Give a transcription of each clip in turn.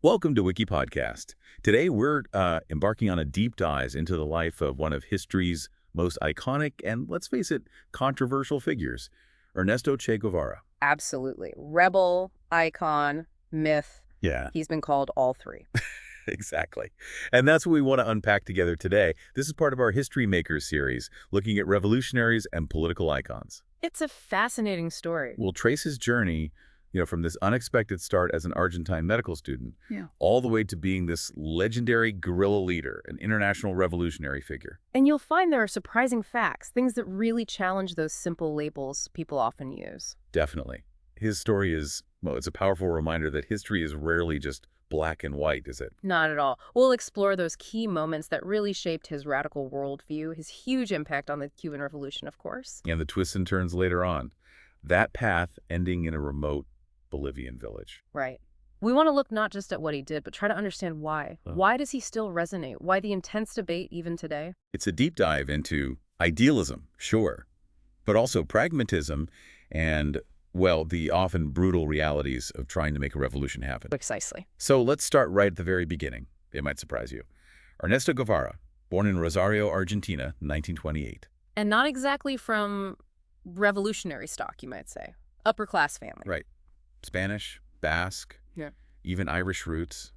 Welcome to WikiPodcast. Today we're embarking on a deep dive into the life of one of history's most iconic and, let's face it, controversial figures, Ernesto Che Guevara. Absolutely. Rebel, icon, myth. Yeah, He's been called all three. exactly. And that's what we want to unpack together today. This is part of our History Makers series, looking at revolutionaries and political icons. It's a fascinating story. We'll trace his journey, from this unexpected start as an Argentine medical student, Yeah. all the way to being this legendary guerrilla leader, an international revolutionary figure. And you'll find there are surprising facts, things that really challenge those simple labels people often use. Definitely. His story is, well, it's a powerful reminder that history is rarely just black and white, is it? Not at all. We'll explore those key moments that really shaped his radical worldview, his huge impact on the Cuban Revolution, of course. And the twists and turns later on. That path ending in a remote Bolivian village. Right. We want to look not just at what he did, but try to understand why. Oh. Why does he still resonate? Why the intense debate even today? It's a deep dive into idealism, sure, but also pragmatism and, well, the often brutal realities of trying to make a revolution happen. Precisely. So let's start right at the very beginning. It might surprise you. Ernesto Guevara, born in Rosario, Argentina, 1928. And not exactly from revolutionary stock, you might say. Upper class family. Right. Spanish, Basque, Yeah. even Irish roots.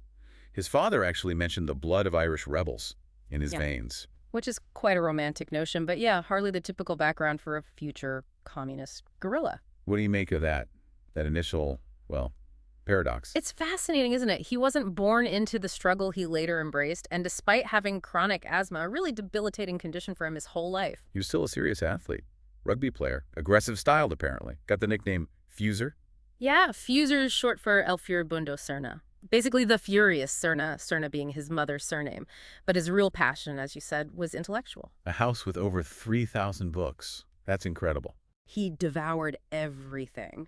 His father actually mentioned the blood of Irish rebels in his Yeah. veins. Which is quite a romantic notion, but yeah, hardly the typical background for a future communist guerrilla. What do you make of that? That initial, well, paradox? It's fascinating, isn't it? He wasn't born into the struggle he later embraced, and despite having chronic asthma, a really debilitating condition for him his whole life. He was still a serious athlete. Rugby player. Aggressive styled, apparently. Got the nickname Fuser. Yeah, Fuser is short for El Furibundo Serna. Basically the furious Serna, Serna being his mother's surname. But his real passion, as you said, was intellectual. A house with over 3,000 books. That's incredible. He devoured everything.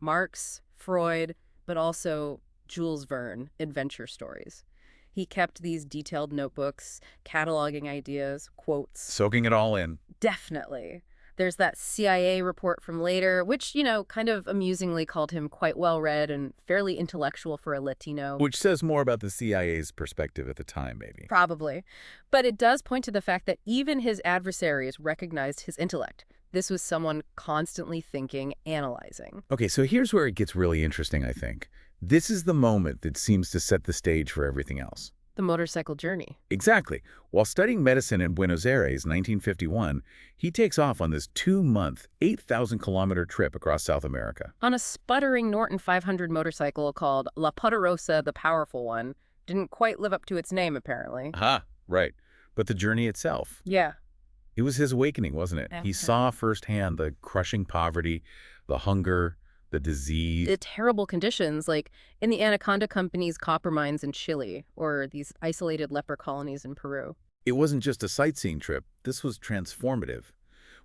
Marx, Freud, but also Jules Verne, adventure stories. He kept these detailed notebooks, cataloging ideas, quotes. Soaking it all in. Definitely. There's that CIA report from later, which, kind of amusingly called him quite well-read and fairly intellectual for a Latino. Which says more about the CIA's perspective at the time, maybe. Probably. But it does point to the fact that even his adversaries recognized his intellect. This was someone constantly thinking, analyzing. Okay, so here's where it gets really interesting, I think. This is the moment that seems to set the stage for everything else. The motorcycle journey. Exactly. While studying medicine in Buenos Aires, 1951, he takes off on this 2-month, 8,000-kilometer trip across South America. On a sputtering Norton 500 motorcycle called La Poderosa, the Powerful One. Didn't quite live up to its name, apparently. Aha, right. But the journey itself, Yeah. it was his awakening, wasn't it? He Definitely. saw firsthand the crushing poverty, the hunger, the disease. The terrible conditions, like in the Anaconda Company's copper mines in Chile, or these isolated leper colonies in Peru. It wasn't just a sightseeing trip. This was transformative.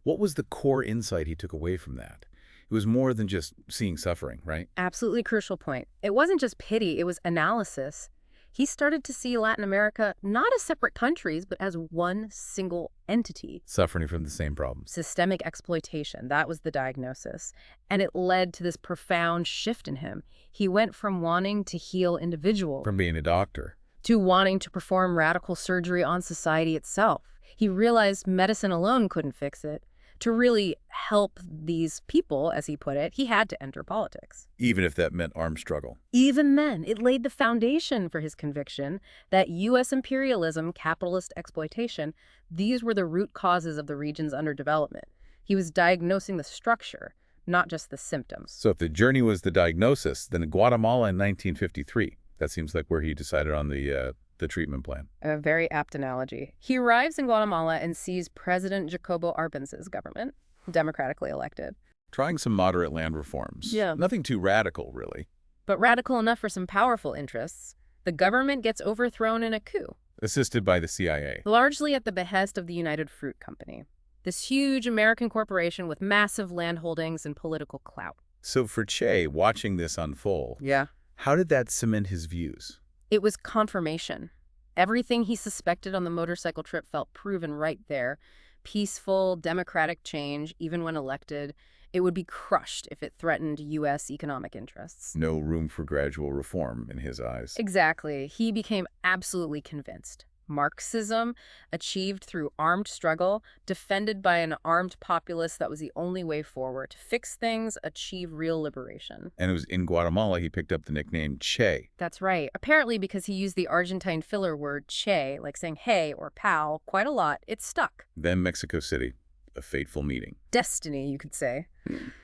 What was the core insight he took away from that? It was more than just seeing suffering, right? Absolutely crucial point. It wasn't just pity, it was analysis. He started to see Latin America not as separate countries, but as one single entity. Suffering from the same problems. Systemic exploitation, that was the diagnosis. And it led to this profound shift in him. He went from wanting to heal individuals From being a doctor. to wanting to perform radical surgery on society itself. He realized medicine alone couldn't fix it. To really help these people, as he put it, he had to enter politics. Even if that meant armed struggle. Even then, it laid the foundation for his conviction that U.S. imperialism, capitalist exploitation, these were the root causes of the region's underdevelopment. He was diagnosing the structure, not just the symptoms. So if the journey was the diagnosis, then Guatemala in 1953. That seems like where he decided on the treatment plan. A very apt analogy. He arrives in Guatemala and sees President Jacobo Arbenz's government, democratically elected. Trying some moderate land reforms. Yeah. Nothing too radical, really. But radical enough for some powerful interests. The government gets overthrown in a coup, Assisted by the CIA. largely at the behest of the United Fruit Company, this huge American corporation with massive land holdings and political clout. So for Che, watching this unfold, Yeah. how did that cement his views? It was confirmation. Everything he suspected on the motorcycle trip felt proven right there. Peaceful, democratic change, even when elected. It would be crushed if it threatened U.S. economic interests. No room for gradual reform in his eyes. Exactly. He became absolutely convinced. Marxism, achieved through armed struggle, defended by an armed populace, that was the only way forward. To fix things, achieve real liberation. And it was in Guatemala he picked up the nickname Che. That's right. Apparently because he used the Argentine filler word che, like saying hey or pal, quite a lot, it stuck. Then Mexico City, a fateful meeting. Destiny, you could say.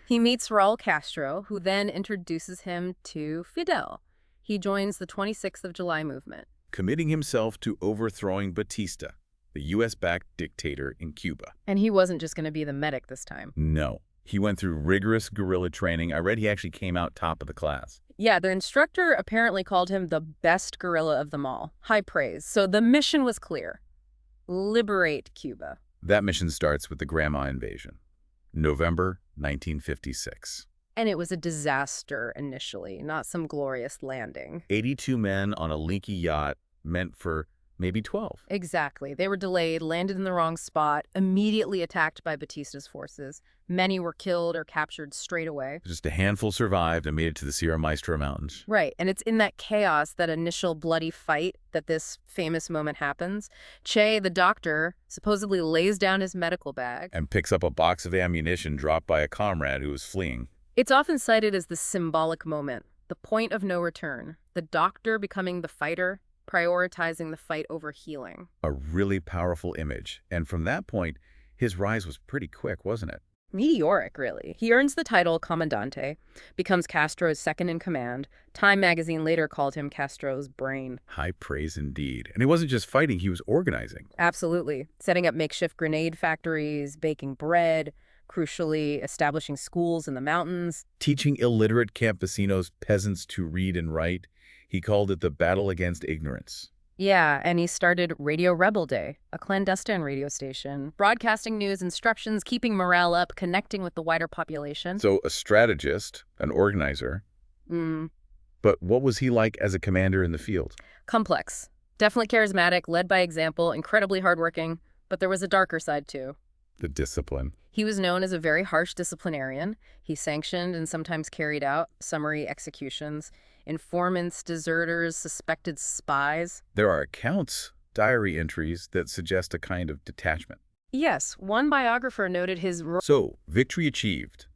He meets Raul Castro, who then introduces him to Fidel. He joins the 26th of July movement, Committing himself to overthrowing Batista, the U.S.-backed dictator in Cuba. and he wasn't just going to be the medic this time. No. He went through rigorous guerrilla training. I read he actually came out top of the class. Yeah, the instructor apparently called him the best guerrilla of them all. High praise. So the mission was clear. Liberate Cuba. That mission starts with the Grandma invasion, November 1956. And it was a disaster initially, not some glorious landing. 82 men on a leaky yacht meant for maybe 12. Exactly. They were delayed, landed in the wrong spot, immediately attacked by Batista's forces. Many were killed or captured straight away. Just a handful survived and made it to the Sierra Maestra Mountains. Right, and it's in that chaos, that initial bloody fight, that this famous moment happens. Che, the doctor, supposedly lays down his medical bag. And picks up a box of ammunition dropped by a comrade who was fleeing. It's often cited as the symbolic moment, the point of no return, the doctor becoming the fighter, prioritizing the fight over healing. A really powerful image. And from that point, his rise was pretty quick, wasn't it? Meteoric, really. He earns the title Comandante, becomes Castro's second in command. Time magazine later called him Castro's brain. High praise indeed. And he wasn't just fighting, he was organizing. Absolutely. Setting up makeshift grenade factories, baking bread, crucially establishing schools in the mountains. Teaching illiterate campesinos, peasants to read and write. He called it the battle against ignorance. Yeah, and he started Radio Rebel Day, a clandestine radio station, broadcasting news, instructions, keeping morale up, connecting with the wider population. So a strategist, an organizer. But what was he like as a commander in the field? Complex. Definitely charismatic, led by example, incredibly hardworking, but there was a darker side too. The discipline. He was known as a very harsh disciplinarian. He sanctioned and sometimes carried out summary executions. Informants, deserters, suspected spies. There are accounts, diary entries, that suggest a kind of detachment. Yes, one biographer noted his So, victory achieved.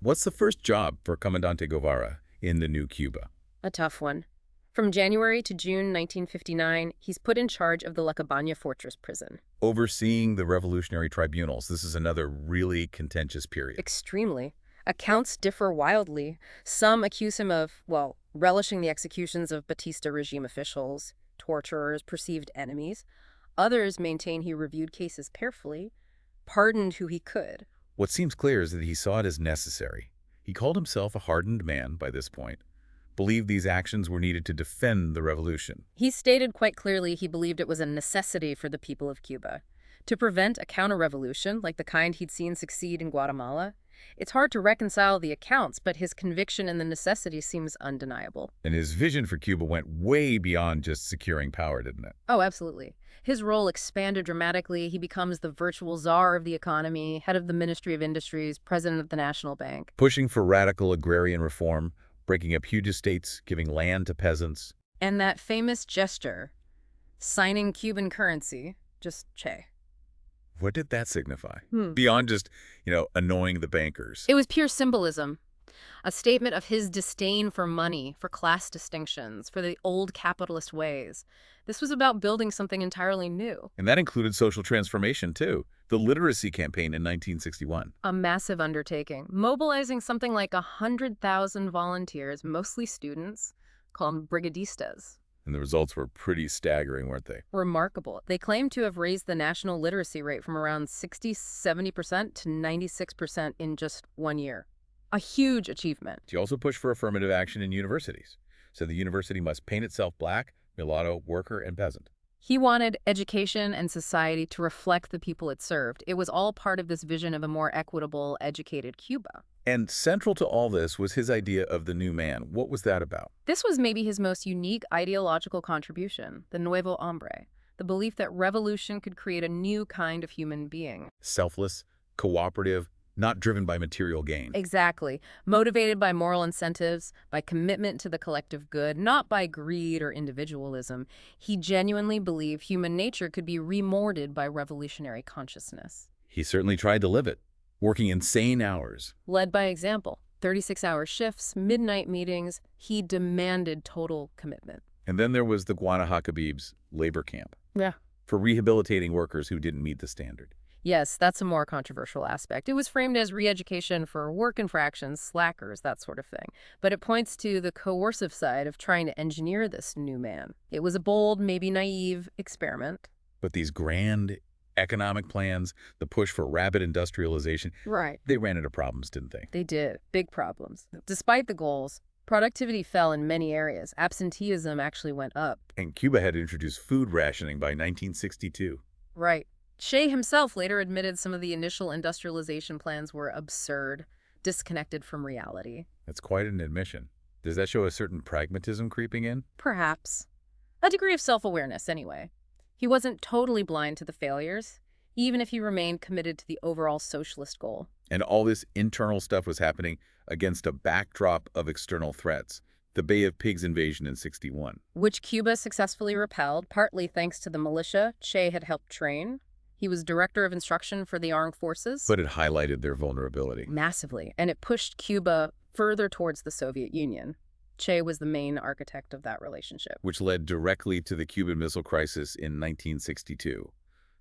What's the first job for Comandante Guevara in the new Cuba? a tough one. From January to June 1959, he's put in charge of the La Cabaña Fortress prison. Overseeing the revolutionary tribunals. This is another really contentious period. Extremely. Accounts differ wildly. Some accuse him of, well, relishing the executions of Batista regime officials, torturers, perceived enemies. Others maintain he reviewed cases carefully, pardoned who he could. What seems clear is that he saw it as necessary. He called himself a hardened man by this point, believed these actions were needed to defend the revolution. He stated quite clearly he believed it was a necessity for the people of Cuba. To prevent a counter-revolution like the kind he'd seen succeed in Guatemala, it's hard to reconcile the accounts, but his conviction in the necessity seems undeniable. And his vision for Cuba went way beyond just securing power, didn't it? Oh, absolutely. His role expanded dramatically. He becomes the virtual czar of the economy, head of the Ministry of Industries, president of the National Bank. Pushing for radical agrarian reform, breaking up huge estates, giving land to peasants. And that famous gesture, signing Cuban currency, just Che. What did that signify? Beyond just, annoying the bankers. It was pure symbolism. A statement of his disdain for money, for class distinctions, for the old capitalist ways. This was about building something entirely new. And that included social transformation, too. The literacy campaign in 1961. A massive undertaking, mobilizing something like 100,000 volunteers, mostly students, called brigadistas. And the results were pretty staggering, weren't they? Remarkable. They claim to have raised the national literacy rate from around 60–70% to 96% in just 1 year. A huge achievement. He also pushed for affirmative action in universities. So the university must paint itself black, mulatto, worker, and peasant. He wanted education and society to reflect the people it served. It was all part of this vision of a more equitable, educated Cuba. And central to all this was his idea of the new man. What was that about? This was maybe his most unique ideological contribution, the Nuevo Hombre, the belief that revolution could create a new kind of human being. Selfless, cooperative, not driven by material gain. Exactly. Motivated by moral incentives, by commitment to the collective good, not by greed or individualism. He genuinely believed human nature could be remolded by revolutionary consciousness. He certainly tried to live it, working insane hours. Led by example, 36-hour shifts, midnight meetings, he demanded total commitment. And then there was the Guanahacabib's labor camp. Yeah. For rehabilitating workers who didn't meet the standard. Yes, that's a more controversial aspect. It was framed as re-education for work infractions, slackers, that sort of thing. But it points to the coercive side of trying to engineer this new man. It was a bold, maybe naive experiment. But these grand economic plans, the push for rapid industrialization, they ran into problems, didn't they? They did. Big problems. Despite the goals, productivity fell in many areas. Absenteeism actually went up. And Cuba had introduced food rationing by 1962. Right. Che himself later admitted some of the initial industrialization plans were absurd, disconnected from reality. That's quite an admission. Does that show a certain pragmatism creeping in? Perhaps. A degree of self-awareness, anyway. He wasn't totally blind to the failures, even if he remained committed to the overall socialist goal. And all this internal stuff was happening against a backdrop of external threats. The Bay of Pigs invasion in '61. Which Cuba successfully repelled, partly thanks to the militia Che had helped train. He was director of instruction for the armed forces. But it highlighted their vulnerability. Massively. And it pushed Cuba further towards the Soviet Union. Che was the main architect of that relationship. Which led directly to the Cuban Missile Crisis in 1962.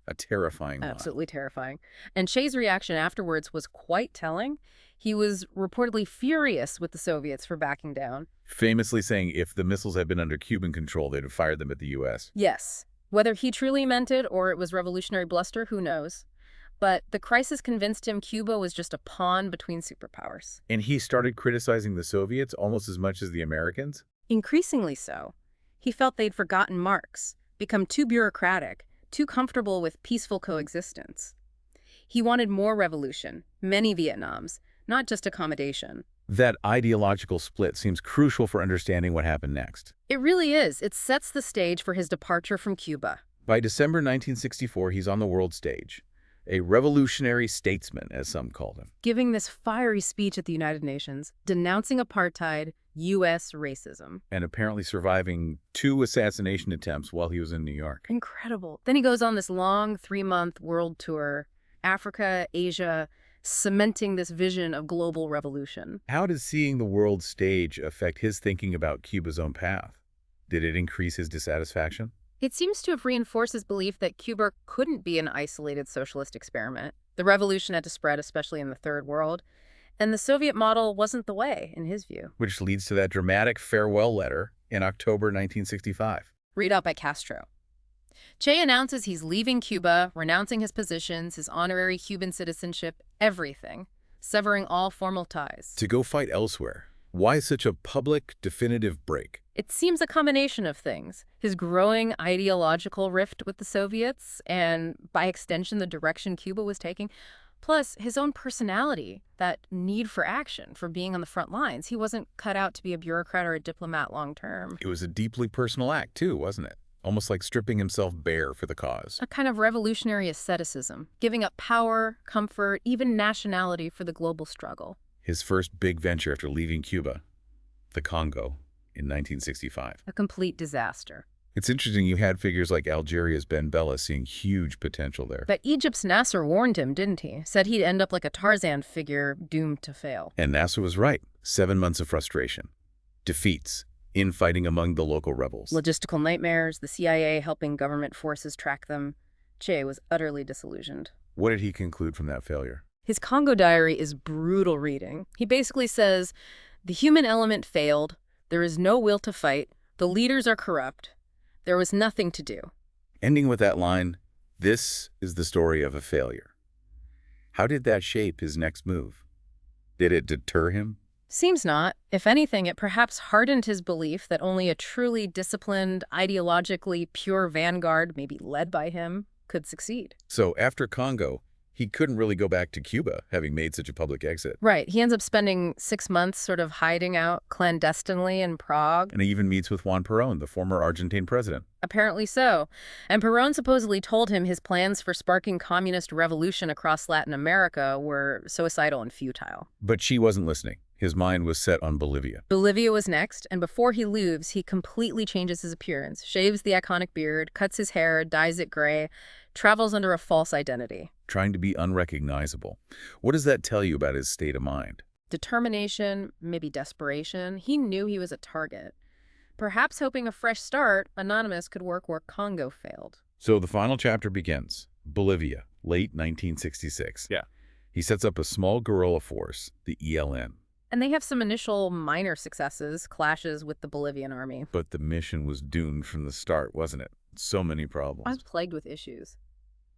A terrifying one. Absolutely terrifying. And Che's reaction afterwards was quite telling. He was reportedly furious with the Soviets for backing down. Famously saying if the missiles had been under Cuban control, they'd have fired them at the U.S. Yes. Whether he truly meant it or it was revolutionary bluster, who knows? But the crisis convinced him Cuba was just a pawn between superpowers. And he started criticizing the Soviets almost as much as the Americans? Increasingly so. He felt they'd forgotten Marx, become too bureaucratic, too comfortable with peaceful coexistence. He wanted more revolution, many Vietnams, not just accommodation. That ideological split seems crucial for understanding what happened next. It really is. It sets the stage for his departure from Cuba. By December 1964, he's on the world stage. A revolutionary statesman, as some called him. Giving this fiery speech at the United Nations, denouncing apartheid, U.S. racism. And apparently surviving 2 assassination attempts while he was in New York. Incredible. Then he goes on this long 3-month world tour, Africa, Asia, cementing this vision of global revolution. How does seeing the world stage affect his thinking about Cuba's own path? Did it increase his dissatisfaction? It seems to have reinforced his belief that Cuba couldn't be an isolated socialist experiment. The revolution had to spread, especially in the Third World, and the Soviet model wasn't the way, in his view. Which leads to that dramatic farewell letter in October 1965. Read out by Castro. Che announces he's leaving Cuba, renouncing his positions, his honorary Cuban citizenship, everything, severing all formal ties. To go fight elsewhere. Why such a public, definitive break? It seems a combination of things. His growing ideological rift with the Soviets, and by extension, the direction Cuba was taking, plus his own personality, that need for action, for being on the front lines. He wasn't cut out to be a bureaucrat or a diplomat long term. It was a deeply personal act, too, wasn't it? Almost like stripping himself bare for the cause. A kind of revolutionary asceticism, giving up power, comfort, even nationality for the global struggle. His first big venture after leaving Cuba, the Congo, in 1965. A complete disaster. It's interesting you had figures like Algeria's Ben Bella seeing huge potential there. But Egypt's Nasser warned him, didn't he? Said he'd end up like a Tarzan figure doomed to fail. And Nasser was right. 7 months of frustration. Defeats. Infighting among the local rebels. Logistical nightmares, the CIA helping government forces track them. Che was utterly disillusioned. What did he conclude from that failure? His Congo diary is brutal reading. He basically says, the human element failed, there is no will to fight, the leaders are corrupt, there was nothing to do. Ending with that line, this is the story of a failure. How did that shape his next move? Did it deter him? Seems not. If anything, it perhaps hardened his belief that only a truly disciplined, ideologically pure vanguard, maybe led by him, could succeed. So after Congo, He couldn't really go back to Cuba, having made such a public exit. Right. He ends up spending 6 months sort of hiding out clandestinely in Prague. And he even meets with Juan Perón, the former Argentine president. Apparently so. And Perón supposedly told him his plans for sparking communist revolution across Latin America were suicidal and futile. But she wasn't listening. His mind was set on Bolivia. Bolivia was next, and before he leaves, he completely changes his appearance, shaves the iconic beard, cuts his hair, dyes it gray, travels under a false identity. Trying to be unrecognizable. What does that tell you about his state of mind? Determination, maybe desperation. He knew he was a target. Perhaps hoping a fresh start, Anonymous could work where Congo failed. So the final chapter begins. Bolivia, late 1966. Yeah. He sets up a small guerrilla force, the ELN. And they have some initial minor successes, clashes with the Bolivian army. But the mission was doomed from the start, wasn't it? So many I problems. was plagued with issues.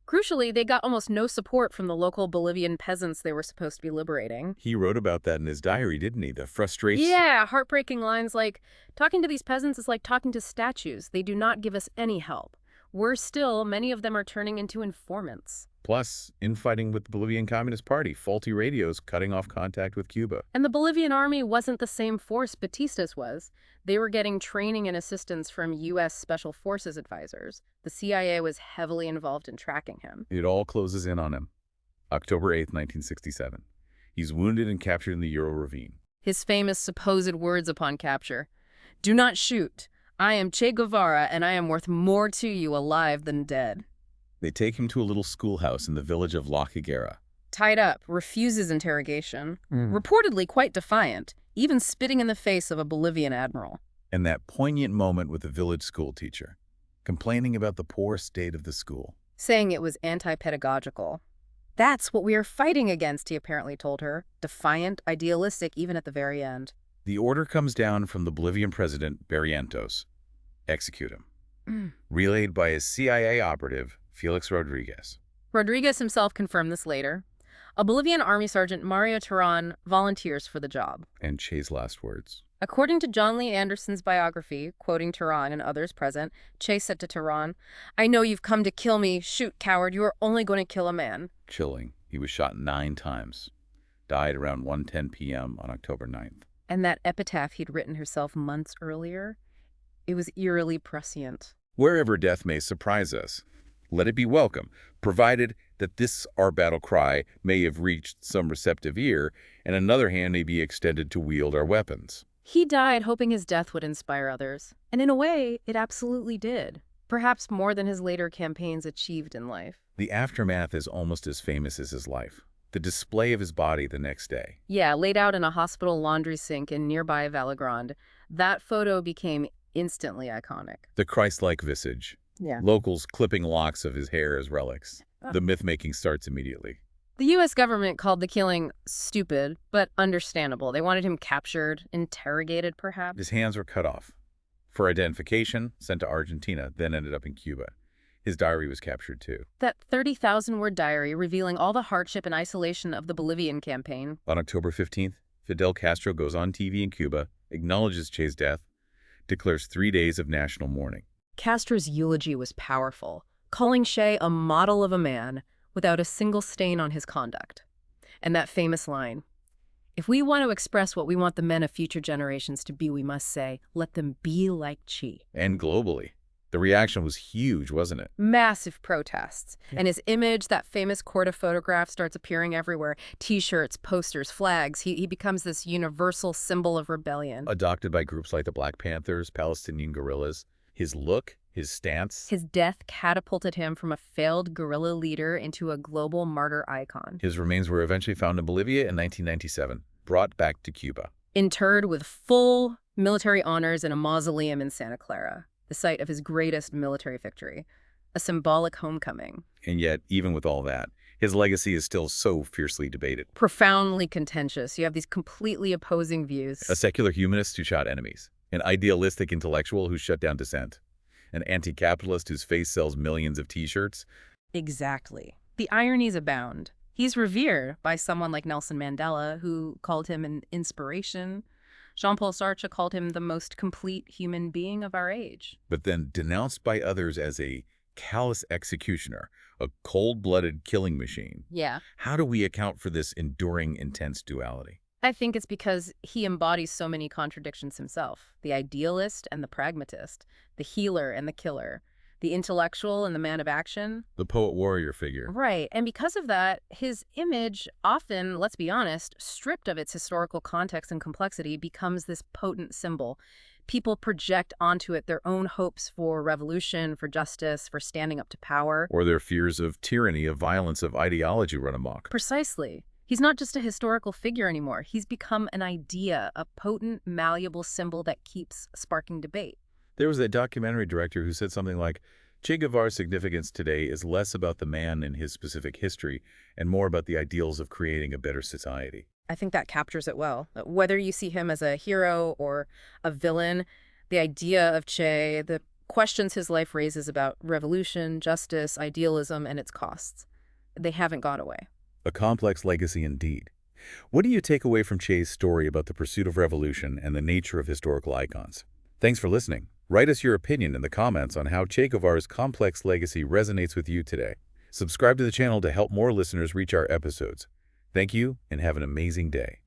Crucially, they got almost no support from the local Bolivian peasants they were supposed to be liberating. He wrote about that in his diary, didn't he? The frustration. Yeah, heartbreaking lines like, talking to these peasants is like talking to statues. They do not give us any help. Worse still, many of them are turning into informants. Plus, infighting with the Bolivian Communist Party, faulty radios cutting off contact with Cuba. And the Bolivian army wasn't the same force Batista's was. They were getting training and assistance from U.S. Special Forces advisors. The CIA was heavily involved in tracking him. It all closes in on him. October 8th, 1967. He's wounded and captured in the Ural Ravine. His famous supposed words upon capture: "Do not shoot. I am Che Guevara, and I am worth more to you alive than dead." They take him to a little schoolhouse in the village of La Higuera. Tied up, refuses interrogation, reportedly quite defiant, even spitting in the face of a Bolivian admiral. And that poignant moment with the village school teacher, complaining about the poor state of the school. Saying it was anti-pedagogical. That's what we are fighting against, he apparently told her. Defiant, idealistic, even at the very end. The order comes down from the Bolivian president, Barrientos. Execute him. Relayed by his CIA operative, Felix Rodriguez. Rodriguez himself confirmed this later. A Bolivian Army Sergeant, Mario Terán, volunteers for the job. And Che's last words. According to John Lee Anderson's biography, quoting Terán and others present, Che said to Terán, "I know you've come to kill me. Shoot, coward. You are only going to kill a man." Chilling. He was shot 9 times. Died around 1:10 p.m. on October 9th. And that epitaph he'd written herself months earlier, it was eerily prescient. Wherever death may surprise us, let it be welcome, provided that this our battle cry may have reached some receptive ear, and another hand may be extended to wield our weapons. He died hoping his death would inspire others. And in a way, it absolutely did. Perhaps more than his later campaigns achieved in life. The aftermath is almost as famous as his life. The display of his body the next day. Yeah, laid out in a hospital laundry sink in nearby Vallegrande. That photo became instantly iconic. The Christ-like visage. Yeah. Locals clipping locks of his hair as relics. The myth-making starts immediately. The U.S. government called the killing stupid, but understandable. They wanted him captured, interrogated, perhaps. His hands were cut off. For identification, sent to Argentina, then ended up in Cuba. His diary was captured too. That 30,000-word diary revealing all the hardship and isolation of the Bolivian campaign. On October 15th, Fidel Castro goes on TV in Cuba, acknowledges Che's death, declares 3 days of national mourning. Castro's eulogy was powerful, calling Che a model of a man without a single stain on his conduct. And that famous line, "If we want to express what we want the men of future generations to be, we must say, let them be like Che." And globally. The reaction was huge, wasn't it? Massive protests. And his image, that famous Corda photograph, starts appearing everywhere. T-shirts, posters, flags. He becomes this universal symbol of rebellion. Adopted by groups like the Black Panthers, Palestinian guerrillas. His look, his stance. His death catapulted him from a failed guerrilla leader into a global martyr icon. His remains were eventually found in Bolivia in 1997, brought back to Cuba. Interred with full military honors in a mausoleum in Santa Clara, the site of his greatest military victory, a symbolic homecoming. And yet, even with all that, his legacy is still so fiercely debated. Profoundly contentious. You have these completely opposing views. A secular humanist who shot enemies. An idealistic intellectual who shut down dissent. An anti-capitalist whose face sells millions of T-shirts. Exactly. The ironies abound. He's revered by someone like Nelson Mandela, who called him an inspiration. Jean-Paul Sartre called him the most complete human being of our age. But then denounced by others as a callous executioner, a cold-blooded killing machine. Yeah. How do we account for this enduring, intense duality? I think it's because he embodies so many contradictions himself. The idealist and the pragmatist, the healer and the killer, the intellectual and the man of action. The poet-warrior figure. Right. And because of that, his image often, let's be honest, stripped of its historical context and complexity, becomes this potent symbol. People project onto it their own hopes for revolution, for justice, for standing up to power. Or their fears of tyranny, of violence, of ideology run amok. Precisely. He's not just a historical figure anymore. He's become an idea, a potent, malleable symbol that keeps sparking debate. There was a documentary director who said something like, Che Guevara's significance today is less about the man and his specific history and more about the ideals of creating a better society. I think that captures it well. Whether you see him as a hero or a villain, the idea of Che, the questions his life raises about revolution, justice, idealism, and its costs, they haven't gone away. A complex legacy indeed. What do you take away from Che's story about the pursuit of revolution and the nature of historical icons? Thanks for listening. Write us your opinion in the comments on how Che Guevara's complex legacy resonates with you today. Subscribe to the channel to help more listeners reach our episodes. Thank you, and have an amazing day.